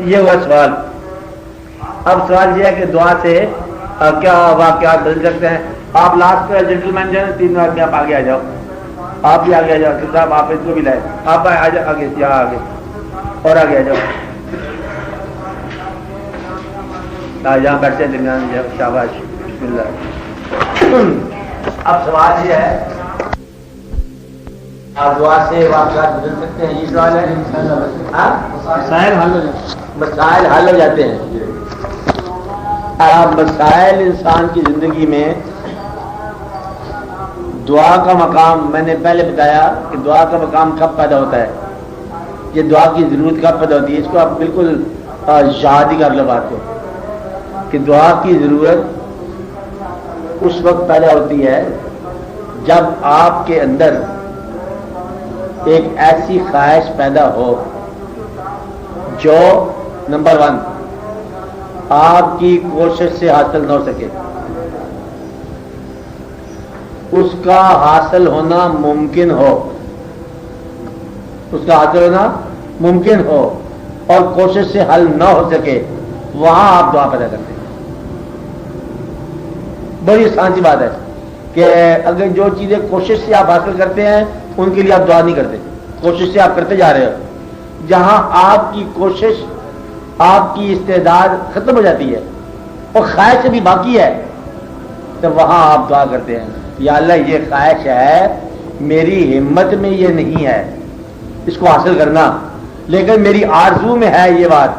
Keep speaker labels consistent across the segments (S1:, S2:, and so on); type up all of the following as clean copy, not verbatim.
S1: یہ ہوا سوال. اب سوال یہ ہے کہ دعا سے کیا واقعات بدل سکتے ہیں. آپ لاسٹ جنٹل مین جو ہے 3 آدمی آپ آگے آ جاؤ, آپ بھی آگے آ جاؤ صاحب, آپ اس کو بھی لائے, آپ آ جاؤ آگے, یہاں آگے اور آگے آ جاؤ, یہاں بیٹھتے ہیں درمیان. شاباش, بسم اللہ. اب سوال یہ ہے آپ دعا سے واقعات بدل سکتے ہیں, یہ سوال ہے. مسائل حل ہو جاتے ہیں. مسائل انسان کی زندگی میں دعا کا مقام, میں نے پہلے بتایا کہ دعا کا مقام کب پیدا ہوتا ہے, یہ دعا کی ضرورت کب پیدا ہوتی ہے. اس کو آپ بالکل یاد ہی کر لو بات کو کہ دعا کی ضرورت اس وقت پیدا ہوتی ہے جب آپ کے اندر ایک ایسی خواہش پیدا ہو جو نمبر 1 آپ کی کوشش سے حاصل نہ ہو سکے, اس کا حاصل ہونا ممکن ہو, اس کا حاصل ہونا ممکن ہو اور کوشش سے حل نہ ہو سکے, وہاں آپ دعا پیدا کرتے ہیں. بڑی آسان سی بات ہے کہ اگر جو چیزیں کوشش سے آپ حاصل کرتے ہیں ان کے لیے آپ دعا نہیں کرتے, کوشش سے آپ کرتے جا رہے ہو. جہاں آپ کی کوشش, آپ کی استعداد ختم ہو جاتی ہے اور خواہش بھی باقی ہے, تو وہاں آپ دعا کرتے ہیں یا اللہ یہ خواہش ہے, میری ہمت میں یہ نہیں ہے اس کو حاصل کرنا, لیکن میری آرزو میں ہے یہ بات,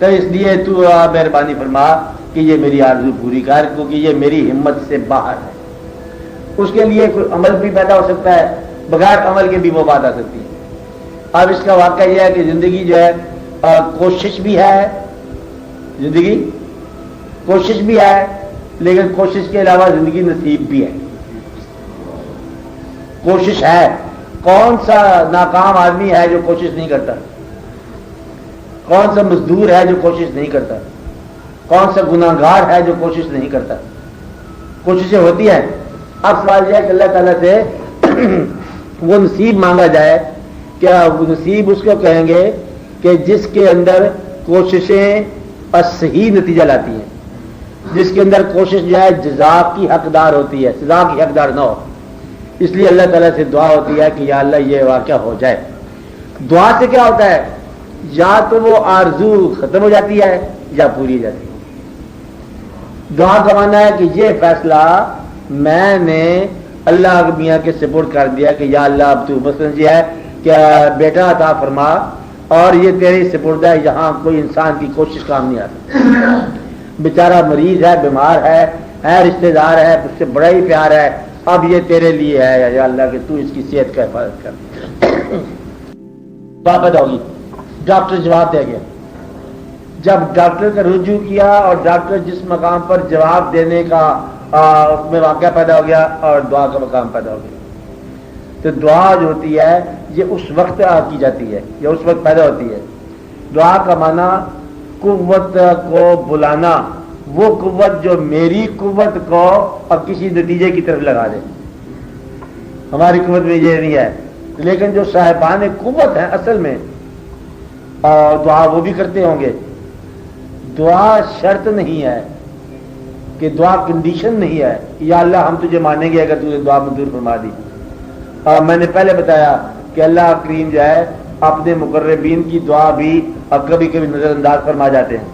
S1: تو اس لیے تو مہربانی فرما کہ یہ میری آرزو پوری کر, کیونکہ یہ میری ہمت سے باہر ہے. اس کے لیے کوئی عمل بھی پیدا ہو سکتا ہے, بغیر عمل کے بھی وہ بات آ سکتی ہے. اب اس کا واقعہ یہ ہے کہ زندگی جو ہے کوشش بھی ہے, زندگی کوشش بھی ہے, لیکن کوشش کے علاوہ زندگی نصیب بھی ہے. کوشش ہے. کون سا ناکام آدمی ہے جو کوشش نہیں کرتا؟ کون سا مزدور ہے جو کوشش نہیں کرتا؟ کون سا گناہگار ہے جو کوشش نہیں کرتا؟ کوششیں ہوتی ہیں. اب سوال یہ ہے کہ اللہ تعالیٰ سے وہ نصیب مانگا جائے, کیا وہ نصیب اس کو کہیں گے کہ جس کے اندر کوششیں صحیح نتیجہ لاتی ہیں, جس کے اندر کوشش جو ہے جزا کی حقدار ہوتی ہے, سزا کی حقدار نہ ہو. اس لیے اللہ تعالیٰ سے دعا ہوتی ہے کہ یا اللہ یہ واقعہ ہو جائے. دعا سے کیا ہوتا ہے, یا تو وہ آرزو ختم ہو جاتی ہے یا پوری ہو جاتی ہے. دعا کا معنی ہے کہ یہ فیصلہ میں نے اللہ میاں کے سپورٹ کر دیا کہ یا اللہ اب تو مثلاً یہ ہے کہ بیٹا عطا فرما اور یہ تیری سپرد ہے, یہاں کوئی انسان کی کوشش کام نہیں آتی. بیچارہ مریض ہے, بیمار ہے رشتہ دار ہے, اس سے بڑا ہی پیار ہے, اب یہ تیرے لیے ہے یا اللہ کہ تو اس کی صحت کا حفاظت کر. بات ہوگی, ڈاکٹر جواب دے گیا. جب ڈاکٹر کا رجوع کیا اور ڈاکٹر جس مقام پر جواب دینے کا اس میں واقعہ پیدا ہو گیا اور دعا کا مقام پیدا ہو گیا. تو دعا جو ہوتی ہے یہ اس وقت کی جاتی ہے, یہ اس وقت پیدا ہوتی ہے. دعا کا معنی قوت کو بلانا, وہ قوت جو میری قوت کو اب کسی نتیجے کی طرف لگا دے. ہماری قوت میں یہ نہیں ہے, لیکن جو صاحبان قوت ہیں اصل میں دعا وہ بھی کرتے ہوں گے. دعا شرط نہیں ہے کہ دعا کنڈیشن نہیں ہے یا اللہ ہم تجھے مانیں گے اگر تجھے دعا منظور فرما دی. میں نے پہلے بتایا کہ اللہ کریم جو ہے اپنے مقربین کی دعا بھی کبھی کبھی نظر انداز فرما جاتے ہیں.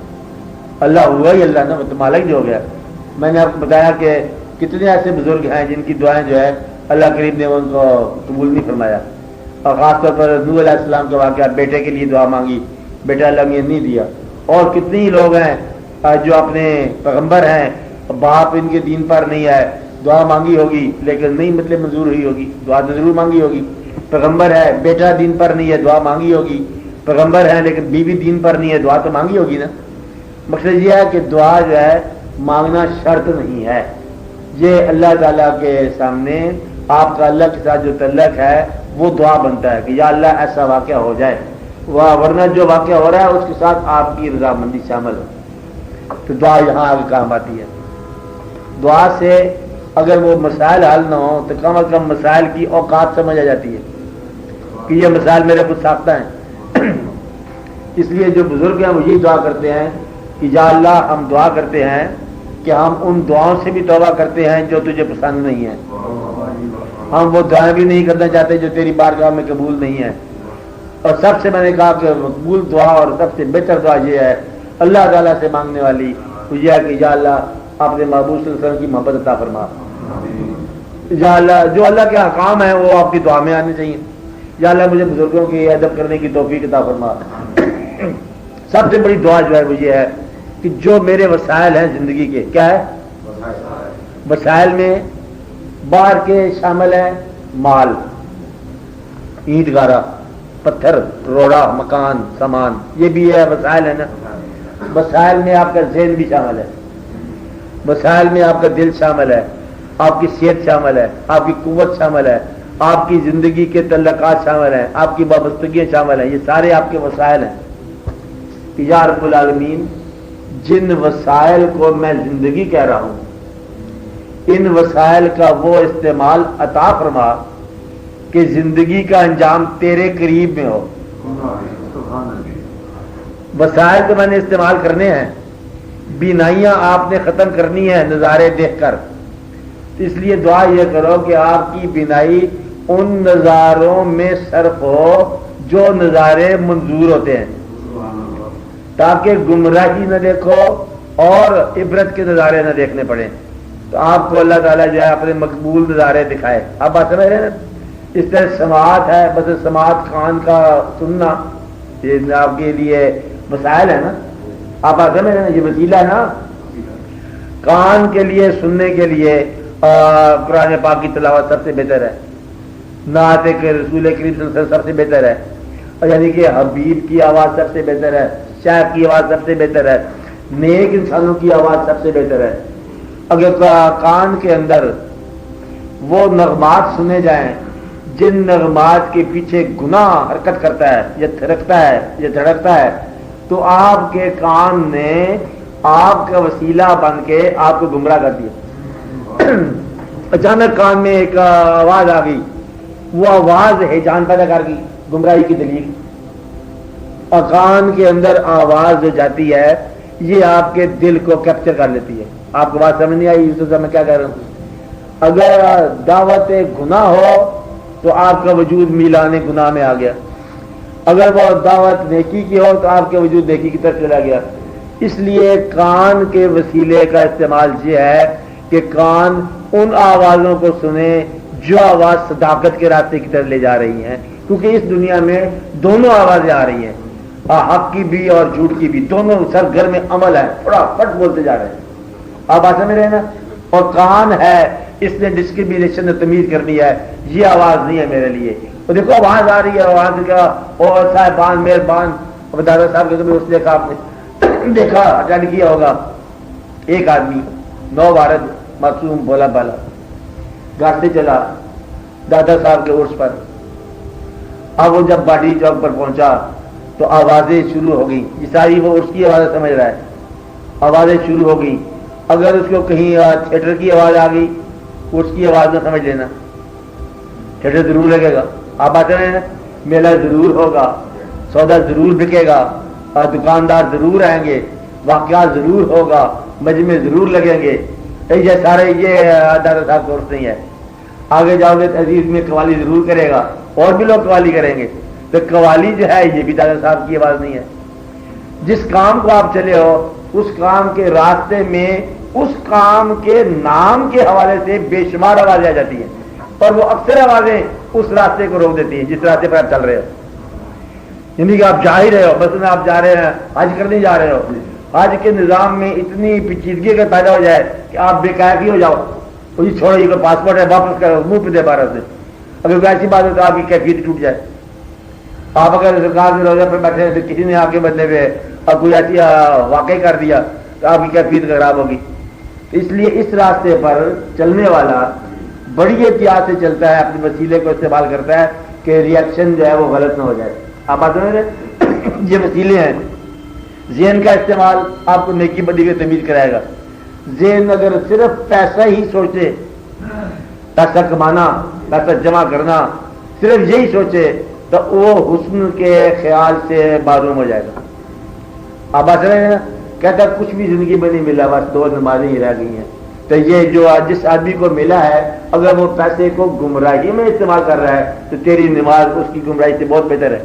S1: اللہ ہوا ہی اللہ نا, تو مالک جو ہو گیا. میں نے آپ کو بتایا کہ کتنے ایسے بزرگ ہیں جن کی دعائیں جو ہے اللہ کریم نے ان کو قبول نہیں فرمایا. اور خاص طور پر نوح علیہ السلام کا واقعہ, بیٹے کے لیے دعا مانگی, بیٹا اللہ نے نہیں دیا. اور کتنے ہی لوگ ہیں جو اپنے پیغمبر ہیں, باپ ان کے دین پر نہیں ہے, دعا مانگی ہوگی لیکن نہیں مطلب منظور ہوئی ہوگی, دعا تو ضرور مانگی ہوگی. پیغمبر ہے, بیٹا دین پر نہیں ہے, دعا مانگی ہوگی. پیغمبر ہے لیکن بیوی دین پر نہیں ہے, دعا تو مانگی ہوگی نا. مقصد یہ ہے کہ دعا جو ہے مانگنا شرط نہیں ہے. یہ اللہ تعالیٰ کے سامنے آپ کا اللہ کے ساتھ جو تعلق ہے وہ دعا بنتا ہے کہ یا اللہ ایسا واقعہ ہو جائے, ورنہ جو واقعہ ہو رہا ہے اس کے ساتھ آپ کی رضامندی شامل ہو. تو دعا یہاں آگے کام آتی ہے. دعا سے اگر وہ مسائل حل نہ ہو تو کم از کم مسائل کی اوقات سمجھ آ جاتی ہے کہ یہ مسائل میرے خود ساختہ ہیں. اس لیے جو بزرگ ہیں وہ یہی دعا کرتے ہیں کہ یا اللہ ہم دعا کرتے ہیں کہ ہم ان دعاؤں سے بھی توبہ کرتے ہیں جو تجھے پسند نہیں ہیں، ہم وہ دعائیں بھی نہیں کرنا چاہتے جو تیری بارگاہ میں قبول نہیں ہیں۔ اور سب سے میں نے کہا کہ مقبول دعا اور سب سے بہتر دعا یہ ہے اللہ تعالیٰ سے مانگنے والی، وہ یہ ہے کہ یا اللہ اپنے محبوب صلی اللہ علیہ وسلم کی محبت عطا فرما، یا اللہ جو اللہ کے احکام ہیں وہ آپ کی دعا میں آنے چاہیے، یا اللہ مجھے بزرگوں کی ادب کرنے کی توفیق عطا فرما۔ سب سے بڑی دعا جو ہے وہ یہ ہے کہ جو میرے وسائل ہیں زندگی کے، کیا ہے وسائل میں باہر کے شامل ہیں، مال، اینٹ گارا، پتھر، روڑا، مکان، سامان، یہ بھی ہے وسائل ہے نا۔ وسائل میں آپ کا ذہن بھی شامل ہے، وسائل میں آپ کا دل شامل ہے، آپ کی صحت شامل ہے، آپ کی قوت شامل ہے، آپ کی زندگی کے تعلقات شامل ہیں، آپ کی وابستگیاں شامل ہیں، یہ سارے آپ کے وسائل ہیں۔ یا رب العالمین جن وسائل کو میں زندگی کہہ رہا ہوں ان وسائل کا وہ استعمال عطا فرما کہ زندگی کا انجام تیرے قریب میں ہو۔ وسائل تو میں نے استعمال کرنے ہیں، بینائیاں آپ نے ختم کرنی ہے نظارے دیکھ کر، اس لیے دعا یہ کرو کہ آپ کی بینائی ان نظاروں میں صرف ہو جو نظارے منظور ہوتے ہیں، تاکہ گمراہی نہ دیکھو اور عبرت کے نظارے نہ دیکھنے پڑے، تو آپ کو اللہ تعالیٰ جو ہے اپنے مقبول نظارے دکھائے۔ آپ بات سمجھ رہے ہیں نا؟ اس طرح سماعت ہے، بس سماعت کان کا سننا یہ آپ کے لیے وسائل ہے نا، آپ بات سمجھ رہے ہیں، یہ وسیلہ ہے نا۔ کان کے لیے سننے کے لیے قرآن پاک کی تلاوت سب سے بہتر ہے، نعت کے رسول کریم صلی اللہ علیہ وسلم سب سے بہتر ہے، اور یعنی کہ حبیب کی آواز سب سے بہتر ہے، شیخ کی آواز سب سے بہتر ہے، نیک انسانوں کی آواز سب سے بہتر ہے۔ اگر کان کے اندر وہ نغمات سنے جائیں جن نغمات کے پیچھے گناہ حرکت کرتا ہے یا تھرکتا ہے یا دھڑکتا ہے، تو آپ کے کان نے آپ کا وسیلہ بن کے آپ کو گمراہ کر دیا۔ اچانک کان میں ایک آواز آ گئی، وہ آواز ہیجان پیدا کر گئی، گمراہی کی دلیل۔ اور کان کے اندر آواز جو جاتی ہے یہ آپ کے دل کو کیپچر کر لیتی ہے۔ آپ کو بات سمجھ نہیں آئی یوسف صاحب میں کیا کہہ رہا ہوں؟ اگر دعوت گناہ ہو تو آپ کا وجود میلان گناہ میں آ گیا، اگر وہ دعوت نیکی کی ہو تو آپ کے وجود نیکی کی طرف چلا گیا۔ اس لیے کان کے وسیلے کا استعمال یہ ہے کہ کان ان آوازوں کو سنے جو آواز صداقت کے راستے کی طرف لے جا رہی ہیں، کیونکہ اس دنیا میں دونوں آوازیں آ رہی ہیں، حق کی بھی اور جھوٹ کی بھی، دونوں سر گھر میں عمل ہے، تھوڑا پٹ بولتے جا رہے ہیں۔ آپ بات سمجھ رہے ہیں نا؟ اور کان ہے اس نے ڈسکریمنیشن نے تمیز کرنی ہے، یہ آواز نہیں ہے میرے لیے۔ اور دیکھو آواز آ رہی ہے، آواز کا اور صاحبان مہربان دادا صاحب کے کبھی اس دیکھا آپ نے دیکھا اٹینڈ کیا ہوگا، ایک آدمی نو بھارت معصوم بولا بالا گھر سے چلا دادا صاحب کے عرس پر، اب وہ جب باڈی چوک پر پہنچا تو آوازیں شروع ہو گئی، یہ ساری وہ عرس کی آوازیں سمجھ رہا ہے، آوازیں شروع ہو گئی۔ اگر اس کو کہیں تھیٹر کی آواز آ گئی عرس کی آواز نہ سمجھ لینا، تھیٹر ضرور لگے گا۔ آپ بات رہے ہیں، میلہ ضرور ہوگا، سودا ضرور بکے گا، دکاندار ضرور آئیں گے، واقعات ضرور ہوگا، مجمع ضرور لگیں گے، یہ سارے یہ دادا صاحب کا عرس نہیں ہے۔ آگے جاؤ گے عزیز میں قوالی ضرور کرے گا، اور بھی لوگ قوالی کریں گے، تو قوالی جو ہے یہ بھی دادا صاحب کی آواز نہیں ہے۔ جس کام کو آپ چلے ہو اس کام کے راستے میں اس کام کے نام کے حوالے سے بے شمار آوازیں آ جاتی ہیں، اور وہ اکثر آوازیں اس راستے کو روک دیتی ہیں جس راستے پر آپ چل رہے ہو۔ یعنی کہ آپ جا ہی رہے ہو، بس میں آپ جا رہے ہیں حج کرنے جا رہے ہو، حج کے نظام میں اتنی پیچیدگی کا پیدا ہو جائے کہ آپ بے قاعدگی ہو جاؤ، تو یہ چھوڑو، یہ پاسپورٹ ہے واپس کرو، منہ پہ دے بارہ سے۔ اگر ایسی بات ہے تو آپ کی کیفیت ٹوٹ جائے۔ آپ اگر سرکار کے روزے پہ بیٹھے ہیں تو کسی نے آپ کے بدلے پہ اور کوئی ایسی واقع کر دیا تو آپ کی کیفیت خراب ہوگی۔ اس لیے اس راستے پر چلنے والا بڑی احتیاط سے چلتا ہے، اپنے وسیلے کو استعمال کرتا ہے کہ ری ایکشن جو ہے وہ غلط نہ ہو جائے۔ آپ بات سمجھ رہے ہیں؟ یہ وسیلے ہیں۔ ذہن کا استعمال آپ کو نیکی بدی کی تمیز کرائے گا۔ ذہن اگر صرف پیسہ ہی سوچے، پیسہ کمانا، پیسہ جمع کرنا، صرف یہی سوچے تو وہ حسن کے خیال سے معروم ہو جائے گا۔ اب بات رہے ہیں کہتا کچھ بھی زندگی میں نہیں ملا، بس 2 نمازیں ہی رہ گئی ہیں. تو یہ جو جس آدمی کو ملا ہے اگر وہ پیسے کو گمراہی میں استعمال کر رہا ہے تو تیری نماز اس کی گمراہی سے بہت بہتر ہے.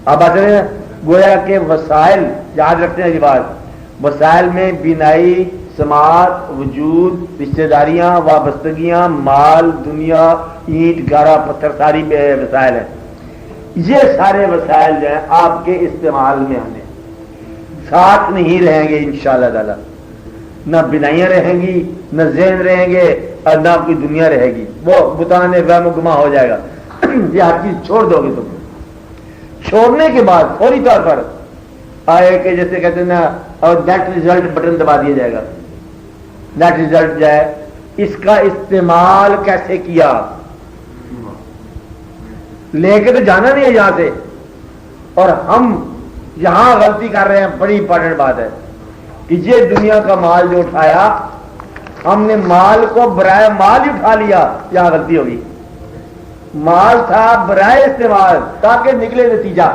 S1: اب بات رہے ہیں گویا کہ وسائل یاد رکھتے ہیں یہ بات، وسائل میں بینائی، سماعت، وجود، رشتہ داریاں، وابستگیاں، مال، دنیا، اینٹ گارا پتھر، ساری وسائل ہیں. یہ سارے وسائل جو ہیں آپ کے استعمال میں آنے ساتھ نہیں رہیں گے انشاءاللہ تعالی. نہ بنائیاں رہیں گی، نہ ذہن رہیں گے، اور نہ کوئی دنیا رہے گی. وہ بتانے وہم و گما ہو جائے گا. یہ ہر چیز چھوڑ دو گے تم. چھوڑنے کے بعد فوری طور پر آئے کہ جیسے کہتے ہیں نا اور نیٹ ریزلٹ بٹن دبا دیا جائے گا. نیٹ ریزلٹ جو ہے اس کا استعمال کیسے کیا، لے کے تو جانا نہیں ہے یہاں سے. اور ہم یہاں غلطی کر رہے ہیں، بڑی امپورٹنٹ بات ہے کہ یہ دنیا کا مال جو اٹھایا ہم نے مال کو برائے مال ہی اٹھا لیا. یہاں غلطی ہوگی. مال تھا برائے استعمال تاکہ نکلے نتیجہ.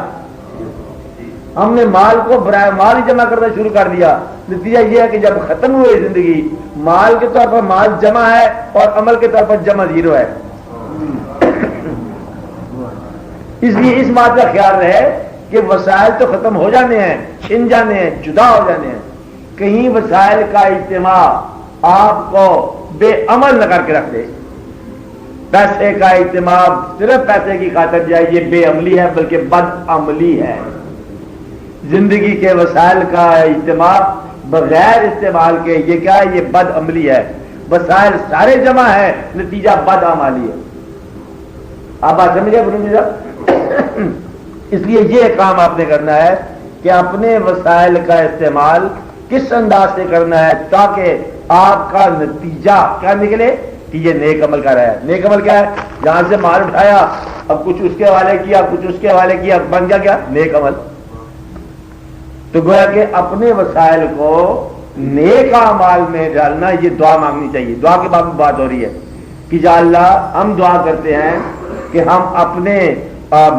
S1: ہم نے مال کو برائے مال ہی جمع کرنا شروع کر دیا. نتیجہ یہ ہے کہ جب ختم ہوئی زندگی مال کے طور پر مال جمع ہے اور عمل کے طور پر جمع 0 ہے. اس لیے اس بات کا خیال رہے کہ وسائل تو ختم ہو جانے ہیں، چھن جانے ہیں، جدا ہو جانے ہیں. کہیں وسائل کا اجتماع آپ کو بے عمل نہ کر کے رکھ دے. پیسے کا اجتماع صرف پیسے کی خاطر جائے یہ بے عملی ہے بلکہ بد عملی ہے. زندگی کے وسائل کا اجتماع بغیر استعمال کے یہ کیا ہے؟ یہ بد عملی ہے. وسائل سارے جمع ہے، نتیجہ بد عملی ہے. آپ بات سمجھے بنو صاحب؟ اس لیے یہ کام آپ نے کرنا ہے کہ اپنے وسائل کا استعمال کس انداز سے کرنا ہے تاکہ آپ کا نتیجہ کیا نکلے کہ یہ نیک عمل کر رہا ہے. نیک عمل کیا ہے؟ جہاں سے مال اٹھایا اب کچھ اس کے حوالے کیا، کچھ اس کے حوالے کیا، بن گیا کیا؟ نیک عمل. تو گویا کہ اپنے وسائل کو نیک اعمال میں ڈالنا، یہ دعا مانگنی چاہیے. دعا کے باب میں بات ہو رہی ہے کہ یا اللہ ہم دعا کرتے ہیں کہ ہم اپنے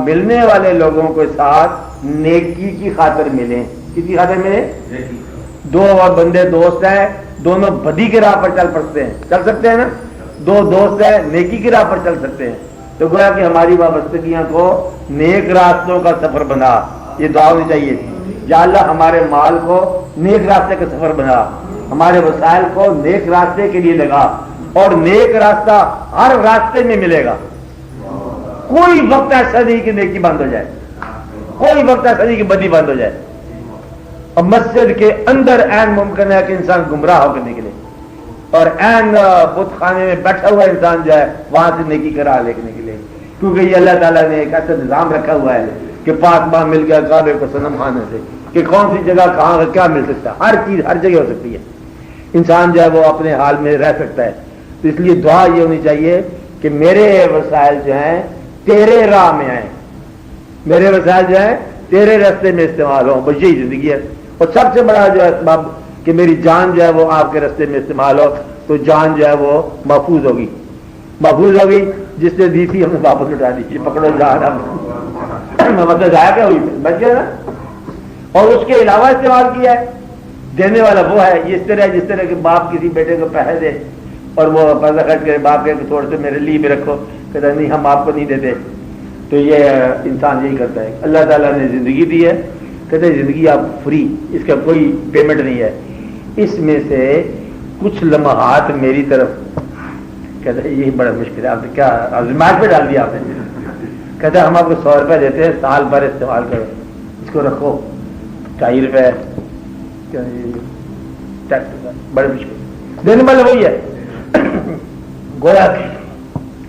S1: ملنے والے لوگوں کے ساتھ نیکی کی خاطر ملیں. کس کی خاطر ملیں؟ 2 اور بندے دوست ہیں، دونوں بدی کی راہ پر چل سکتے ہیں نا. 2 دوست ہیں نیکی کی راہ پر چل سکتے ہیں. تو گویا کہ ہماری وابستگیاں کو نیک راستوں کا سفر بنا. یہ دعا ہونی چاہیے یا اللہ ہمارے مال کو نیک راستے کا سفر بنا، ہمارے وسائل کو نیک راستے کے لیے لگا. اور نیک راستہ ہر راستے میں ملے گا. کوئی وقت ایسا نہیں کہ نیکی بند ہو جائے، کوئی وقت ایسا نہیں کہ بدی بند ہو جائے. اور مسجد کے اندر عین ممکن ہے کہ انسان گمراہ ہو کر نکلے، اور عین بت خانے میں بیٹھا ہوا انسان جو ہے وہاں سے نیکی کرا لے کے نکلے. کیونکہ یہ اللہ تعالیٰ نے ایک ایسا نظام رکھا ہوا ہے کہ پاک ماں مل گیا کعبے کو صنم خانے سے کہ کون سی جگہ کہاں کیا مل سکتا ہے. ہر چیز ہر جگہ ہو سکتی ہے. انسان جو ہے وہ اپنے حال میں رہ سکتا ہے. تو اس لیے دعا یہ ہونی چاہیے کہ میرے وسائل جو ہیں تیرے راہ میں آئیں، میرے وسائل جو ہیں تیرے راستے میں استعمال ہوں. بس یہی زندگی ہے. اور سب سے بڑا جو ہے اسباب کہ میری جان جو ہے وہ آپ کے راستے میں استعمال ہو تو جان جو ہے وہ محفوظ ہوگی. محفوظ ہوگی. جس نے دی تھی ہم نے واپس لٹا دی. پکڑو جان مطلب ضائع کیا ہوئی؟ بچ گیا نا. اور اس کے علاوہ استعمال کیا ہے. دینے والا وہ ہے. اس طرح جس طرح کہ باپ کسی بیٹے کو پیسے دے اور وہ پیسہ خرچ کرے، باپ کہ تھوڑے سے میرے لیے بھی رکھو، کہتا نہیں ہم آپ کو نہیں دیتے. تو یہ انسان یہی کرتا ہے. اللہ تعالیٰ نے زندگی دی ہے، کہتے زندگی آپ فری، اس کا کوئی پیمنٹ نہیں ہے. اس میں سے کچھ لمحات میری طرف، کہتے یہی بڑا مشکل ہے. آپ نے کیا آزمائش پہ ڈال دیا آپ نے. کہتے ہم آپ کو 100 روپے دیتے ہیں، سال بھر استعمال کرو، اس کو رکھو. 2.5 روپے بڑے مشکل دینے والا وہی ہے. گویا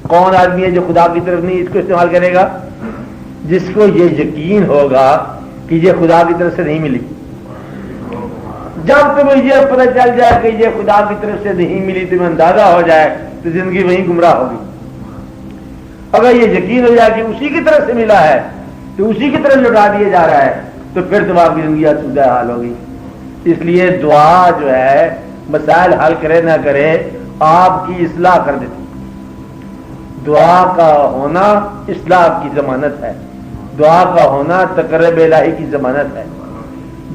S1: کون آدمی ہے جو خدا کی طرف نہیں اس کو استعمال کرے گا؟ جس کو یہ یقین ہوگا کہ یہ خدا کی طرف سے نہیں ملی. جب تمہیں یہ پتہ چل جائے کہ یہ خدا کی طرف سے نہیں ملی، تمہیں اندازہ ہو جائے تو زندگی وہیں گمراہ ہوگی. اگر یہ یقین ہو جائے کہ اسی کی طرف سے ملا ہے تو اسی کی طرف لوٹا دیا جا رہا ہے تو پھر تو آپ کی زندگی آسودہ حال ہوگی. اس لیے دعا جو ہے مسائل حل کرے نہ کرے آپ کی اصلاح کر دیتی. دعا کا ہونا اصلاح کی ضمانت ہے. دعا کا ہونا تقرب الہی کی ضمانت ہے.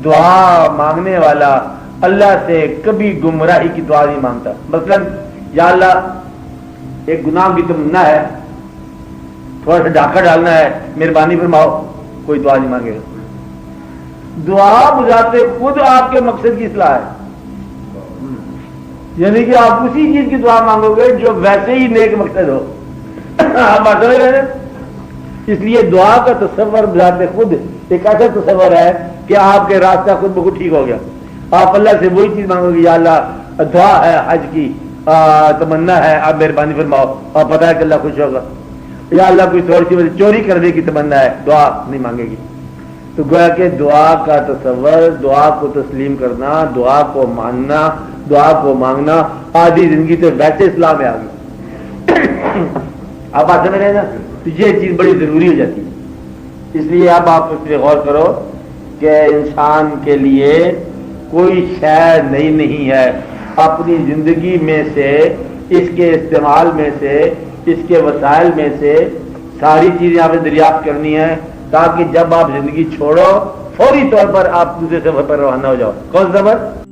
S1: دعا مانگنے والا اللہ سے کبھی گمراہی کی دعا نہیں مانگتا. مثلا یا اللہ ایک گناہ کی تمنا ہے, تھوڑا سا ڈھاکہ ڈالنا ہے, مہربانی فرماؤ, کوئی دعا نہیں مانگے گا. دعا بذات خود آپ کے مقصد کی اصلاح ہے, یعنی کہ آپ اسی چیز کی دعا مانگو گے جو ویسے ہی نیک مقصد ہو. آپ بات سمجھ رہے ہیں؟ اس لیے دعا کا تصور بذات خود ایک ایسا تصور ہے کہ آپ کے راستہ خود بخود ٹھیک ہو گیا. آپ اللہ سے وہی چیز مانگو گے, یا اللہ دعا ہے حج کی تمنا ہے, آپ مہربانی فرماؤ, اور پتہ ہے کہ اللہ خوش ہوگا. یا اللہ کوئی تھوڑی سی وجہ چوری کرنے کی تمنا ہے, دعا نہیں مانگے گی. تو گویا کہ دعا کا تصور, دعا کو تسلیم کرنا, دعا کو ماننا, دعا کو مانگنا, آدھی زندگی تو ویسے اسلام میں آ گئی. آپ بات سمجھ رہے ہیں نا؟ تو یہ چیز بڑی ضروری ہو جاتی ہے. اس لیے اب آپ اس پہ غور کرو کہ انسان کے لیے کوئی شے نئی نہیں ہے. اپنی زندگی میں سے, اس کے استعمال میں سے, اس کے وسائل میں سے ساری چیزیں آپ نے دریافت کرنی ہے, تاکہ جب آپ زندگی چھوڑو فوری طور پر آپ دوسرے سفر پر روانہ ہو جاؤ. کون سا سفر؟